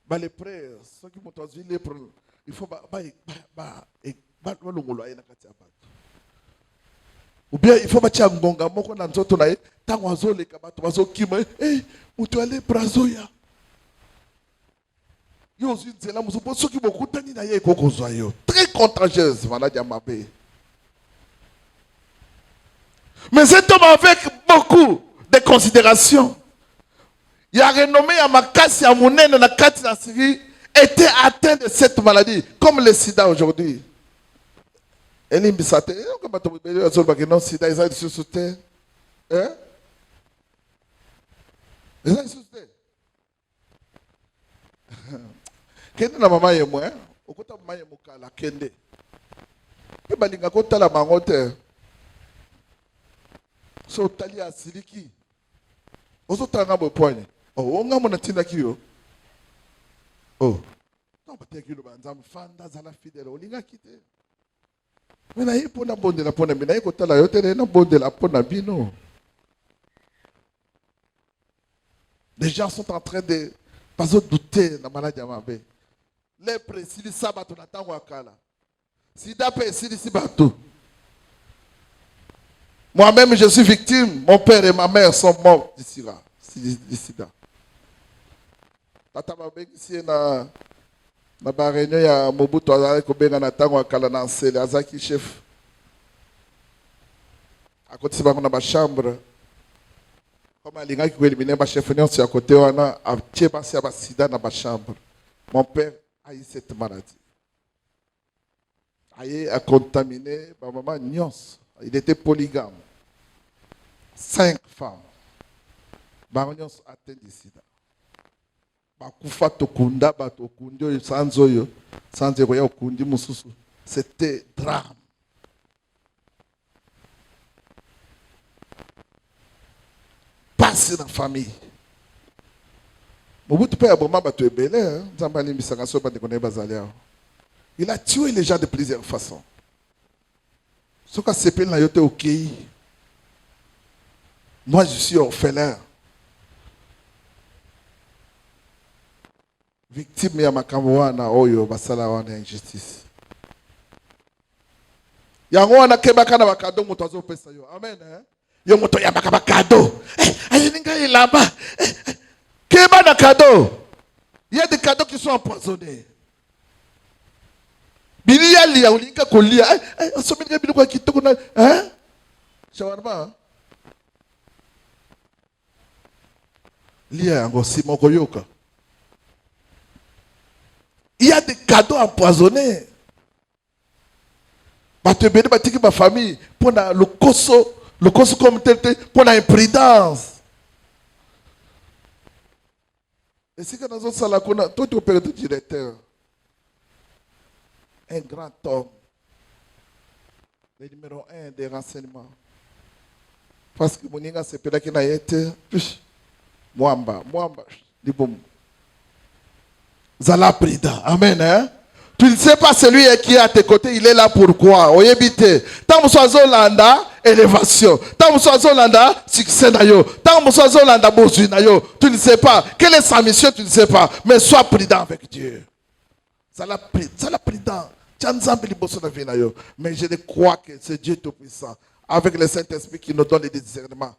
Bah les frères, ceux qui m'ont entendu lèpre, il faut ou bien il faut bâtir un gonga moko na nzoto na ye tango azoleka bato bazokima mutu ale brazoya yo ozwi nzela mosusu soki bokutani na ye ekokozwa yo très contagieuse maladie ya mabe. Mais cet homme avec beaucoup de considération, il a renommé à Makassi, à Mounene, na kati na Syrie, était atteint de cette maladie, comme le sida aujourd'hui. Elie Mbisate, comment tu peux dire non sida, ils ont été sur terre. Hein? Ils ont été sur terre. Kende na mama yemo, hein? Okota mama yemo kala kende. Pe balinga kota la mangote. So tali a siliki. Oso tanga bo pogne. Oh, on a mon atina kiyo. Oh. Non, pas tekilo banzam fanda zala fidèle. Olinga kite. Mais na yipo na bonde la pona mina yiko tala yote na bonde la pona bino. Les gens sont en train de pas douter na maladie à mabe. Les précis sabato na tango akala. Si d'après si bateau. Moi-même, je suis victime. Mon père et ma mère sont morts d'ici là. Tata Babek ici na réunion ya Mobutu azali kobenga na tango akala na nsele azaki chef. À côté de na ba chambre. Comme alinga ki éliminer ba chef nyonso ya côté wana atie basi ya ba sida na ba chambre. Mon père a eu cette maladie. Aye a contaminé ba maman nyonso. Il était polygame. 5 femmes. Baronyos atteint du sida. Bakufa tokunda batokundi sans oyo sans eroya okundi mususu. C'était drame. Passé dans la famille. Mobutu pe aboma bato ebele, nzamba limbisanga so bande kone bazalia. Il a tué les gens de plusieurs façons. Ce qu'on s'appelle na yote ok. Moi, je suis orphelin. Victime ya makambo wana oyo basala wana injustice. Yango wana kebaka na bakado moto azopesa yo. Amen. Yo moto ya bakado. Ayeninga ilamba. Keba na cadeau. Il y a des cadeaux qui sont empoisonnés. Bilia lia ulinga kolia. Asomini bilu kwa kitoko na shawarma. Lia ngo simoko yoka. Il y a des cadeaux empoisonnés. Bato bene batiki ba famille pour le koso comme tel pour la imprudence. Et si que nous avons la tout opérateur directeur, un grand homme, le numéro 1 des renseignements. Parce que Moninga c'est peut-être qu'il a été Mwamba, Libom. Zala Prida. Amen. Hein? Tu ne sais pas celui qui est à tes côtés, il est là pourquoi? Oyebite. Tant que vous Zolanda, élévation. Tant que vous Zolanda, succès nayo. Tant que vous Zolanda, bozu nayo. Tu ne sais pas. Quelle est sa mission, tu ne sais pas. Mais sois prudent avec Dieu. Zala prudent. Mais je crois que c'est Dieu Tout-Puissant. Avec le Saint-Esprit qui nous donne les discernements.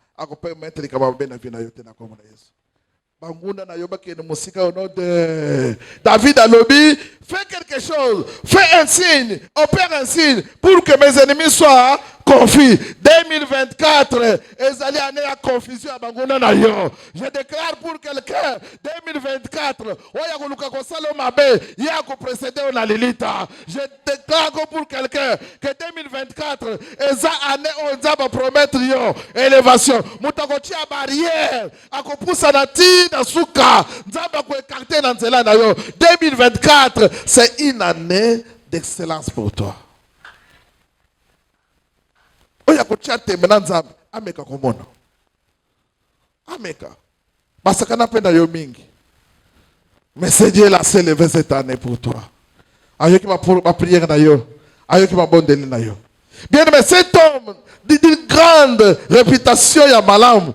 David a lobby, fais quelque chose, fais un signe, opère un signe pour que mes ennemis soient confus. 2024 ezali année ya confusion ya banguna na yo. Je déclare pour quelqu'un 2024 oya koluka kosala mabe ya ko précéder na lilita. Je déclare pour quelqu'un que 2024 eza année on va promettre yo élévation. Mutako tia barrière akopusa na ti na suka nzamba ko écarter na nzela na yo. 2024 c'est une année d'excellence pour toi. Oya kutia temena nzamba ameka komona. Ameka. Basakana penda yo mingi. Mais c'est Dieu l'a célébré cette année pour toi. Ayo ki ma prière na yo. Ayo ki ma bondeli na yo. Bien aimé, cet homme d'une grande réputation ya malamu,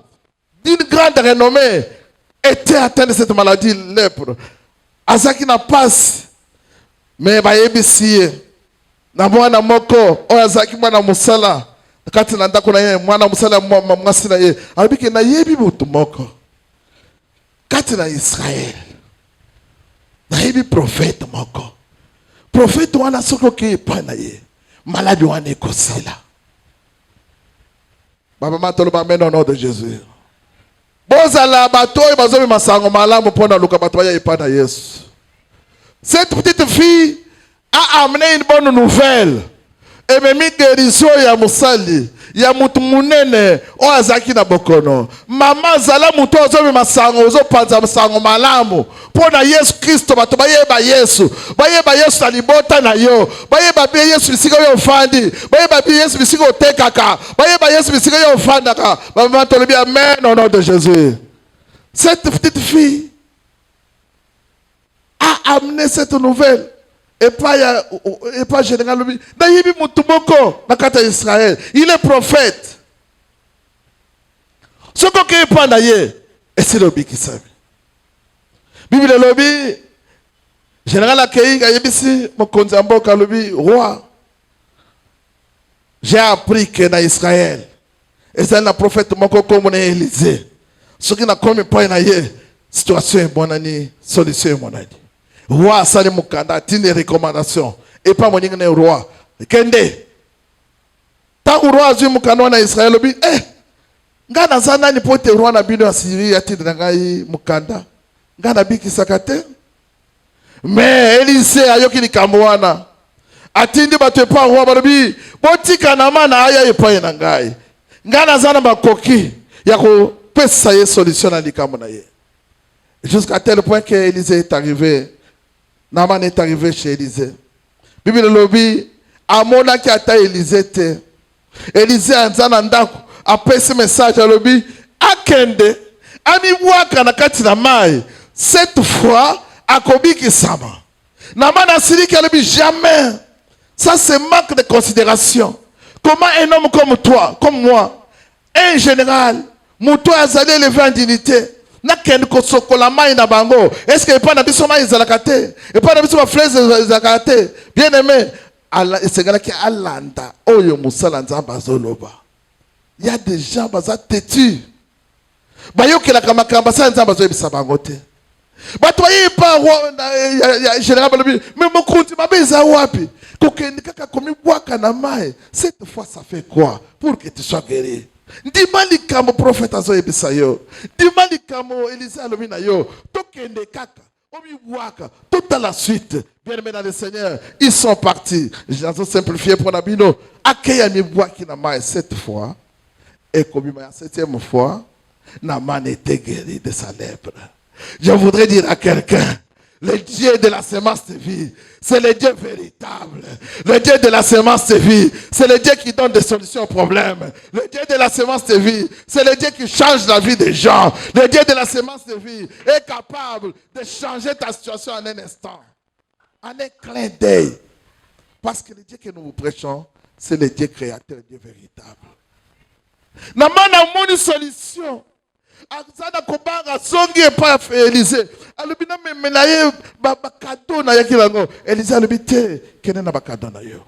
d'une grande renommée, était atteint de cette maladie lèpre. Azaki na passe. Mais bayebisi na mwana moko oyo azaki mwana musala kati na ndako na ye mwana musala mwasi na ye alobiki na yebi mutu moko kati na Israel na yebi prophète moko prophète wana soki oke epai na ye maladi wana ekosila. Baba toloba amen au nom de Jésus. Bozala bato oyo bazomema sango malamu mpona luka bato baya epai na Yesu. Cette petite fille a amené une bonne nouvelle. Et même guérison ya musali ya mutu munene o azaki na bokono. Mama zala mutu ozomi masango ozo panza masango malamu. Pona Yesu Kristo bato bayeba Yesu. Bayeba Yesu alibota na yo. Bayeba bi Yesu bisika yo fandi. Bayeba bi Yesu bisika otekaka. Bayeba Yesu bisika yo fandaka. Mama tolobi amen au nom de Jésus. Cette petite fille a amené cette nouvelle. Et pas général. Naïbi Moutoumoko, Nakata Israël. Il est prophète. Ce qu'on est pas naïe, et c'est le lobby qui savent. Bible le lobby, général Akei, Kayebisi, Mokonzambo, Kalobi, roi. J'ai appris que dans Israël, et c'est un prophète Moko comme on est Élysée. Ce qui n'a comme pas naïe, situation est bonne année, solution est bonne année. Roi sali mukanda tine recommandation et pas mon ngene roi kende ta roi azu mukanda na Israël bi ngana zana ni pote roi na bino asiri atinde ngai mukanda ngana biki sakate mais Élysée ayoki likambo wana atindi bato pa roi balobi botika na mana aya epai na ngai ngana zana bakoki ya ko pesa ye solution na likambo na ye jusqu'à tel point que Élysée est arrivé. Naman est arrivé chez Élysée. Bible lobby amona ki ata Élysée te. Élysée anzana ndako après ce message à lobby akende ami waka na kati na mai. Cette fois akobiki sama. Naman asili ki lobby jamais. Ça c'est manque de considération. Comment un homme comme toi, comme moi, un général, muto azali élevé en dignité. Naken kosokola mai na bango. Est-ce que pas na biso mai zalakate? Et pas na biso fraise zalakate? Bien aimé, Allah esengala ki alanda oyo musala nzamba zoloba. Il y a des gens baza têtus. Bayokela kama kamba sa nzamba zo ebisa bango te. Bato yi pa ya général balobi, mais mon compte mabeza wapi? Kokeni kaka komi bwaka na mai. Cette fois ça fait quoi pour que tu sois guéri? Dimali kamo prophète azo ebisa yo. Dimali kamo Élysée alomina yo. Tokende kaka. Omi waka. Toute la suite. Bien-aimés dans le Seigneur, ils sont partis. J'ai simplifié pour Nabino. Akeya mi waki na mai cette fois. Et comme la septième fois, Naman était guéri de sa lèpre. Je voudrais dire à quelqu'un, le Dieu de la semence de vie, c'est le Dieu véritable. Le Dieu de la semence de vie, c'est le Dieu qui donne des solutions aux problèmes. Le Dieu de la semence de vie, c'est le Dieu qui change la vie des gens. Le Dieu de la semence de vie est capable de changer ta situation en un instant. En un clin d'œil. Parce que le Dieu que nous vous prêchons, c'est le Dieu créateur, le Dieu véritable. N'a pas une solution. Azana kobanga songi epa Élysée. Alubina menaye bakado na yakilango. Élysée alubite kene na bakado na yo.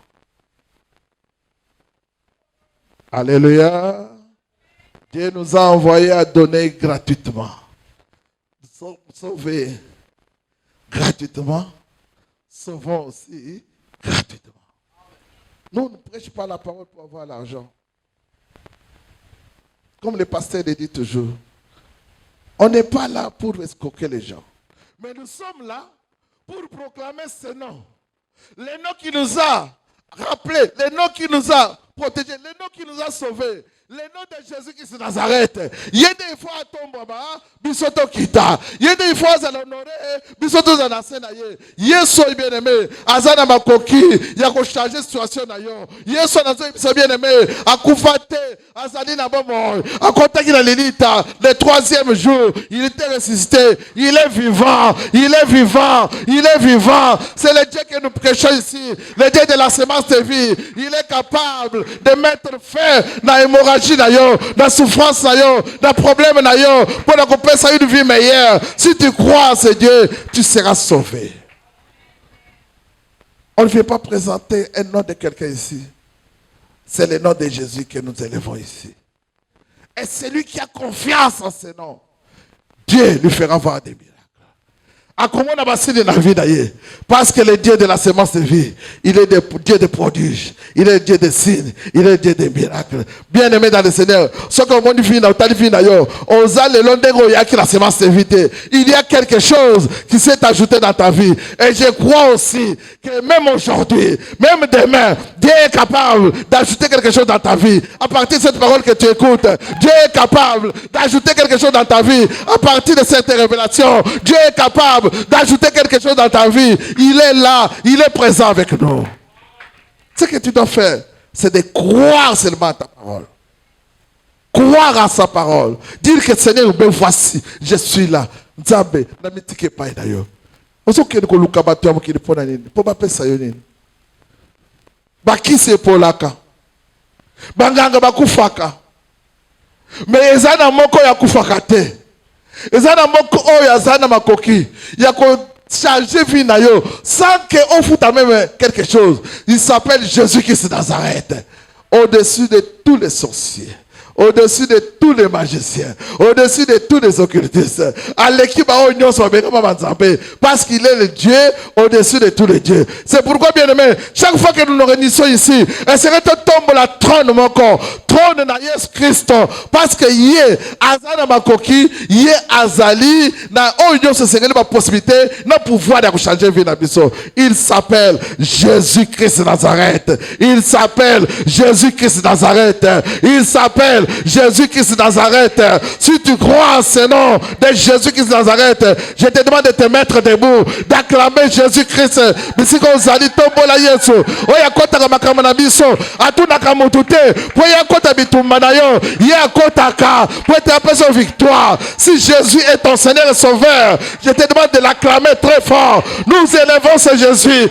Alléluia. Dieu nous a envoyé à donner gratuitement. Sauver gratuitement. Sauvons aussi gratuitement. Nous ne prêchons pas la parole pour avoir l'argent. comme le pasteur le dit toujours, on n'est pas là pour escroquer les gens. Mais nous sommes là pour proclamer ce nom. Le nom qui nous a rappelés, le nom qui nous a protégés, le nom qui nous a sauvés. Le nom de Jésus-Christ de Nazareth. Il y a des fois à ton baba, bisoto kita. Il y a des fois à l'honorer, bisoto zanasena ye. Yesu est bien aimé. Azana makoki, il y a qu'on change situation na yo. Yesu est bien aimé. A koufate, azali na bomo. A contacté la l'élita. Le troisième jour, il était ressuscité. Il est vivant. Il est vivant. Il est vivant. C'est le Dieu que nous prêchons ici. Le Dieu de la semence de vie. Il est capable de mettre fin à l'hémorragie. La souffrance, le problème, pour accomplir une vie meilleure. Si tu crois en ce Dieu, tu seras sauvé. On ne vient pas présenter un nom de quelqu'un ici. C'est le nom de Jésus que nous élevons ici. Et celui qui a confiance en ce nom, Dieu lui fera voir des miracles. Parce que le Dieu de la semence de vie, il est le Dieu de prodiges, il est le Dieu de signes, il est le Dieu des miracles. Bien aimé dans le Seigneur, il y a quelque chose qui s'est ajouté dans ta vie. Et je crois aussi que même aujourd'hui, même demain, Dieu est capable d'ajouter quelque chose dans ta vie. À partir de cette parole que tu écoutes, Dieu est capable d'ajouter quelque chose dans ta vie. À partir de cette révélation, Dieu est capable d'ajouter quelque chose dans ta vie. Il est là, il est présent avec nous. Ce que tu dois faire, c'est de croire seulement à ta parole. Croire à sa parole. Dire que Seigneur, me voici, je suis là. Nzambe, na mitike pa d'ailleurs. Oso ke ko luka batu amo ki pona nini. Po ba pesa yo nini. Bakise polaka. Banganga bakufaka. Mais ezana moko ya kufaka te. Ezana moko oyo azana makoki ya ko changer vie na yo sans que on foute même quelque chose. Il s'appelle Jésus-Christ de Nazareth. Au-dessus de tous les sorciers, au-dessus de tous les magiciens, au-dessus de tous les occultistes. Parce qu'il est le Dieu au-dessus de tous les dieux. C'est pourquoi, bien aimé, chaque fois que nous nous réunissons ici, et serait tombe la trône mon corps, trône na Jésus Christ, parce que yé azana makoki, yé azali na oyo se sengeli ma possibilité, na pouvoir de changer vie na biso. Il s'appelle Jésus-Christ de Nazareth. Il s'appelle Jésus-Christ de Nazareth. Il s'appelle Jésus-Christ de Nazareth. Si tu crois en ce nom de Jésus-Christ de Nazareth, je te demande de te mettre debout, d'acclamer Jésus-Christ. Bisiko zali tombola Yesu. Oya kota ka makamana biso. Atuna ka mutute. Poya kota bitumba na yo. Ya kota ka. Pour te appeler victoire. Si Jésus est ton Seigneur et Sauveur, je te demande de l'acclamer très fort. Nous élevons ce Jésus.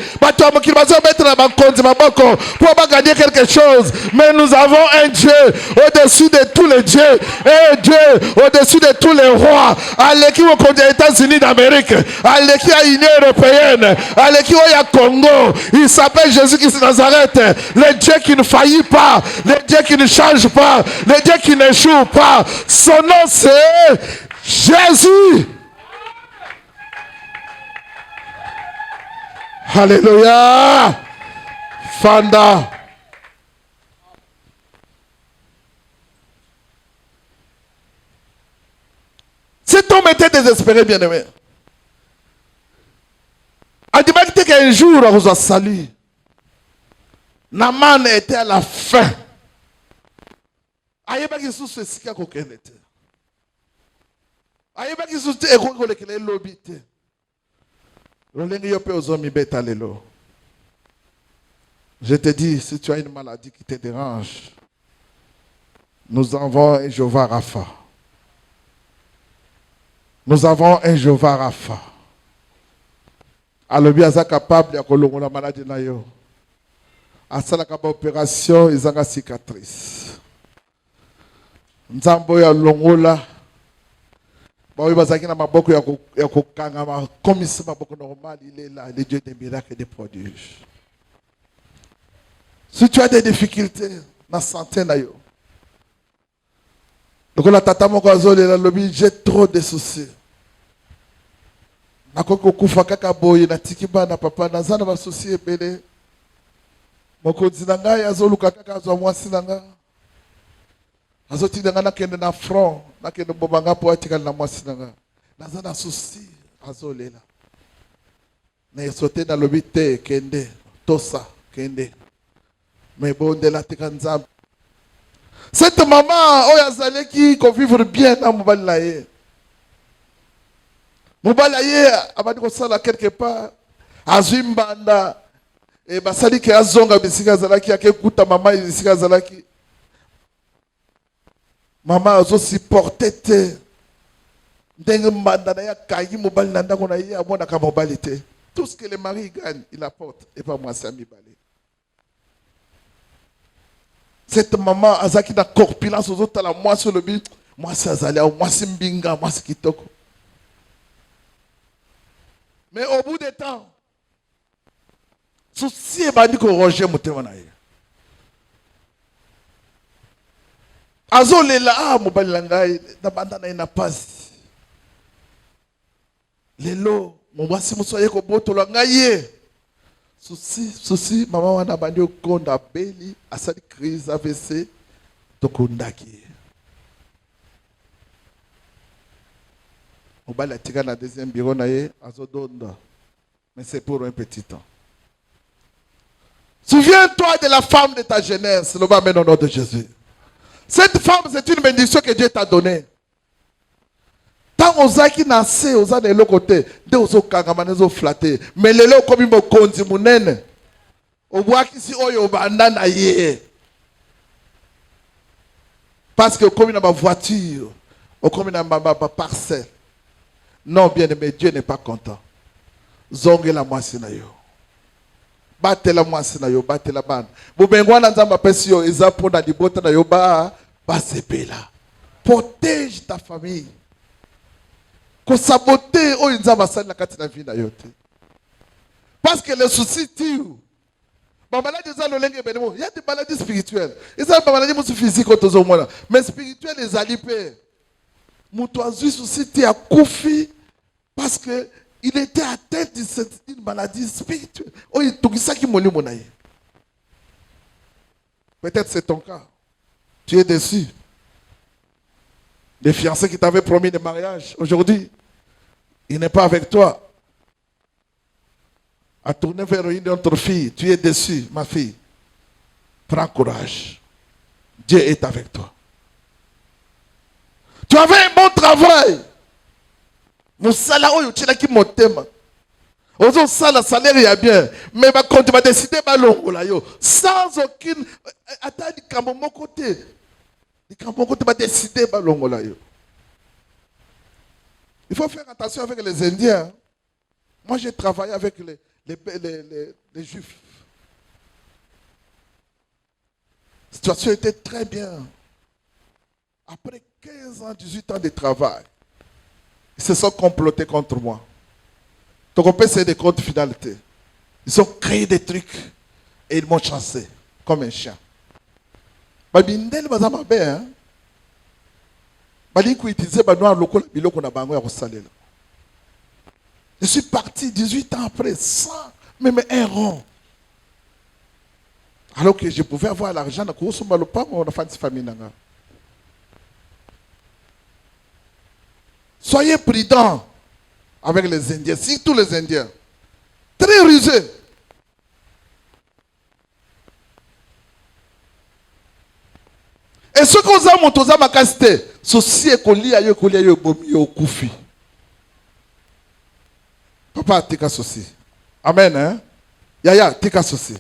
Pour gagner quelque chose. Mais nous avons un Dieu au-dessus de tous les dieux. Un Dieu au-dessus de tous les rois. Aleki au États-Unis d'Amérique. Aleki à l'Union européenne. Aleki au Congo. Il s'appelle Jésus-Christ de Nazareth. Le Dieu qui ne faillit pas. Le Dieu qui ne change pas. Le Dieu qui n'échoue pas. Son nom c'est Jésus. Alléluia. Fanda. Cet homme était désespéré, bien-aimé. A dit qu'un jour, on vous a salué. Naman était à la fin. Ayeba qui sous ce sika kokenete. Ayeba qui sous te eko kolekele lobite. Lolengi yope ozomi beta lelo. Je te dis, si tu as une maladie qui te dérange, nous avons un Jéhovah Rapha. Nous avons un Jéhovah Rapha. Alobi aza capable ya kolongola maladie na yo. Asala kaba opération izanga cicatrice. Nzambo ya longola. Baoyi bazaki na maboko ya kokanga ma comme si maboko normal, il est là, le Dieu des miracles et des prodiges. Si tu as des difficultés na santé na yo. Donc la tata moko azole la lobi, j'ai trop de soucis. Nakoko kufa kaka boye na tikiba na papa na zana ba soucis ebele. Moko dinanga ya zoluka kaka zo mwasi nanga. Azoti nga nakende na front, nakende mbobanga po atikala na mwasi nanga. Naza na souci, azolela. Na esote na lobi te kende, tosa kende. Mais bon de la tika nzambe. Cette maman oyo azaleki ko vivre bien na mobali na ye. Mobali na ye abandi kosala quelque part azwi mbanda e basali ke azonga bisika azalaki akekuta mama bisika azalaki. Mama azo supporter te. Ndenge mbanda na ya kayi mobali na ndako na ye amonaka mobali te. Tout ce que le mari gagne, il apporte et pas moi Sami Balé. Cette maman azaki na corpulence aux autres la moi sur le but, moi c'est Azalia, moi c'est Mbinga, moi c'est Kitoko. Mais au bout du temps, souci est banni que Roger motema na ye. Azo lela ah mobali langai na banda na ina passe. Lelo mon voici mon soye ko botola ngai. Souci, maman wana bandi okonda beli, asali crise AVC, tokondaki. Mobali atika na deuxième bureau na ye, azodonda. Mais c'est pour un petit temps. Souviens-toi de la femme de ta jeunesse, le bas au nom de Jésus. Cette femme, c'est une bénédiction que Dieu t'a donnée. Tant ozaki na se oza na eloko te nde ozokanga nezo flatter mais lelo komi mokonzi munene obwakisi oyo banda na ye parce que komi na ba voiture komi na ba parcelle. Non, bien aimé, Dieu n'est pas content. Zongela mwasi na yo batela mwasi na yo batela bana bobengwa na nzamba pesi yo eza pona libota na yo ba sepela. Protège ta famille. Ko saboter o nzamba sali na kati na vie na yo te. Parce que le souci tue. Ba maladie za lolenge benemo, il y a des maladies spirituelles. Et ça ba maladie musu physique otozo mona, mais spirituel les alipe. Muto azui souci ti akufi parce que il était atteint d'une maladie spirituelle. Oh, il togisaki molimo na ye. Peut-être c'est ton cas. Tu es déçu. Les fiancés qui t'avaient promis de mariage, aujourd'hui, il n'est pas avec toi. À tourner vers une autre fille, tu es déçu, ma fille. Prends courage. Dieu est avec toi. Tu avais un bon travail. Mon salaire, tu n'as qui motema. Ozo sala salaire ya bien, mais quand tu vas décider sans aucune attends du mon côté. Il faut faire attention avec les Indiens. Moi, j'ai travaillé avec les Juifs. La situation était très bien. Après 15 ans, 18 ans de travail, ils se sont complotés contre moi. Donc, c'est des comptes finalité. Ils ont créé des trucs et ils m'ont chassé comme un chien. Babindel bazama be hein. Bali ko utiliser ba noir lokola biloko na bango ya kosalela. Je suis parti 18 ans après sans même un rond. Alors que je pouvais avoir l'argent na ko somba lopango na fanti famille nanga. Soyez prudents avec les Indiens, surtout les Indiens. Très rusés. Et ce qu'on a monté aux amakasté, ceci est colis à yo bomi yo koufi. Papa tika ceci. Amen hein. Yaya tika ceci.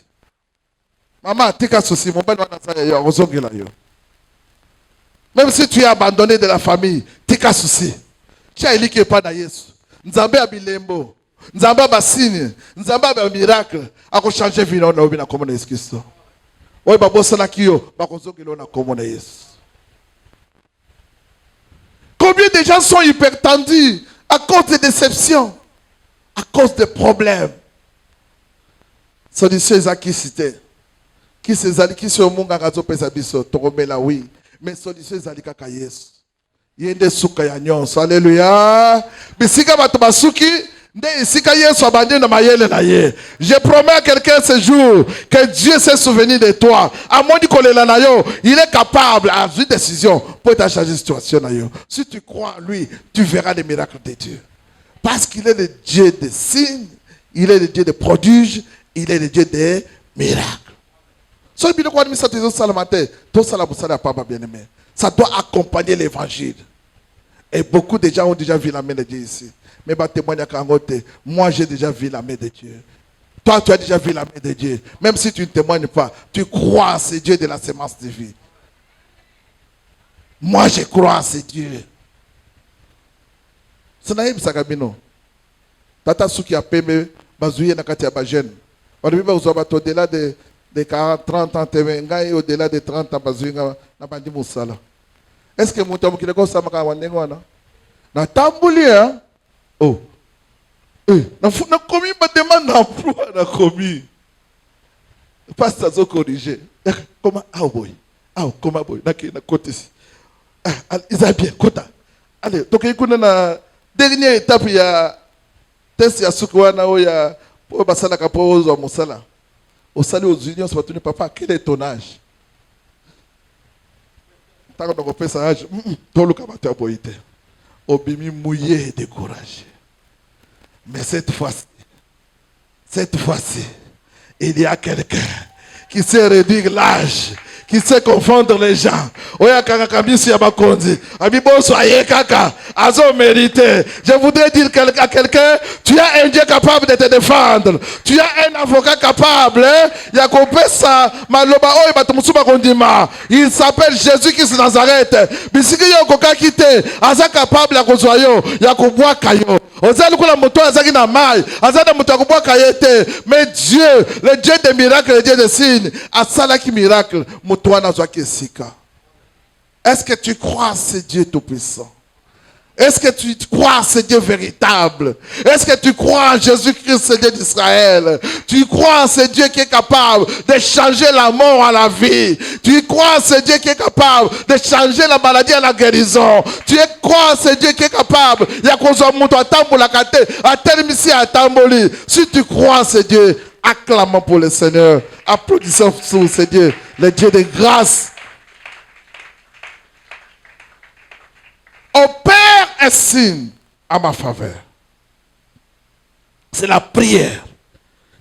Maman tika ceci. Mon père va danser yo rozongela yo. Même si tu es abandonné de la famille, tika ceci. Tu as éliqué pas na Yesu. Nzambe abilembo. Nzambe basine. Nzambe a miracle. A ko changer vie na obi na komona Yesu Kristo. Oui, combien de gens sont hypertendus à cause de déceptions, à cause de problèmes? Solution qui cité. Qui se zali qui se munga gazo pesa biso toromela oui, mais solution kaka Yesu. Yende suka ya nyonso. Alléluia. Bisika bato basuki Je promets à quelqu'un ce jour que Dieu s'est souvenu de toi. Il est capable à une décision pour te changer de situation. Si tu crois en lui, tu verras les miracles de Dieu. Parce qu'il est le Dieu des signes, il est le Dieu des prodiges, il est le Dieu des miracles. Ça doit accompagner l'évangile. Et beaucoup de gens ont déjà vu la main de Dieu ici. Mais moi j'ai déjà vu la main de Dieu. Toi tu as déjà vu la main de Dieu. Même si tu ne témoignes pas, tu crois à ce Dieu de la sémence de vie. Moi je crois à ce Dieu. C'est naïf sakabino. Tata suki apeme bazouye na kati ya bajene. Wanabiba uzoba au-delà de 40, 30 ans, et au-delà de 30 ans, bazouye na bandi musala. Est-ce que mon temps qui est comme ça maka wanengo wana? Na tambuli hein? Oh. Na commis ma demande d'emploi na commis. Pas ça zo corriger. Comment boy. Comment boy. Na côté ici. Ils a bien kota. Allez, donc il connaît la dernière étape il y a test ya sukwana o ya po basala ka po zo musala. Au salut aux unions soit tenu papa quel est ton âge? Tant qu'on fait ça âge, tout le cabaret a boité. Obimi mouillé et découragé. Mais cette fois-ci, il y a quelqu'un qui sait réduire l'âge, qui sait confondre les gens. Oya kaka kamisi ya bakonzi. Abibo soyez kaka. Azo mérité. Je voudrais dire à quelqu'un, tu as un Dieu capable de te défendre. Tu as un avocat capable. Yakopesa maloba oy batumusuba kondima. Il s'appelle Jésus-Christ de Nazareth. Bisiki yo koka kite. Aza capable ya kozwayo. Yakobwa kayo. Ozali kula moto azaki na mai. Azada moto akobwa kayete. Mais Dieu, le Dieu des miracles, le Dieu des signes, asala ki miracle. Moto wana zwaki sika. Est-ce que tu crois à ce Dieu tout-puissant? Est-ce que tu crois à ce Dieu véritable? Est-ce que tu crois en Jésus-Christ, ce Dieu d'Israël? Tu crois en ce Dieu qui est capable de changer la mort à la vie? Tu crois en ce Dieu qui est capable de changer la maladie à la guérison? Tu crois en ce Dieu qui est capable? Si tu crois en ce Dieu, acclamons pour le Seigneur. Applaudissons pour ce Dieu, le Dieu de grâce. Opère un signe à ma faveur. C'est la prière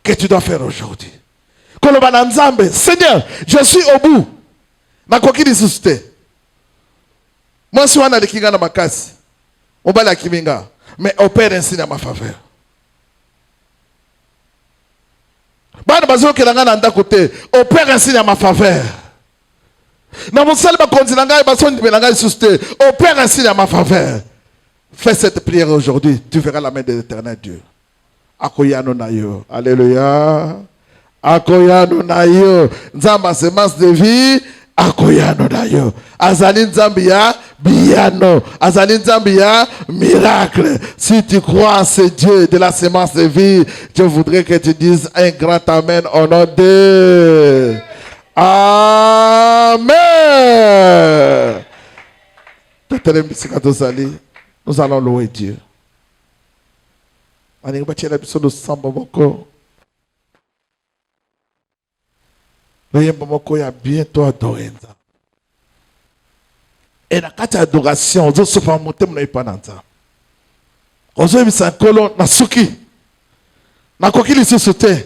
que tu dois faire aujourd'hui. Seigneur, je suis au bout. Moi, je suis en train de mais opère un signe à ma faveur. Opère un signe à ma faveur. Opère un signe à ma faveur. Fais cette prière aujourd'hui. Tu verras la main de l'éternel Dieu. Akoyano nayo. Alléluia. Akoyano nayo. Nzamba semence de vie. Akoyano nayo. Azali Nzambia. Biano. Azali Nzambia. Miracle. Si tu crois en ce Dieu de la semence de vie, je voudrais que tu dises un grand amen au nom de... Amen. Nous allons louer Dieu. Bientôt adoré. Et la carte d'adoration, on se fait monter mon épananta. On se fait un colon, Nasuki. Nakoki les sociétés.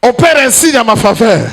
Opère un signe à ma faveur.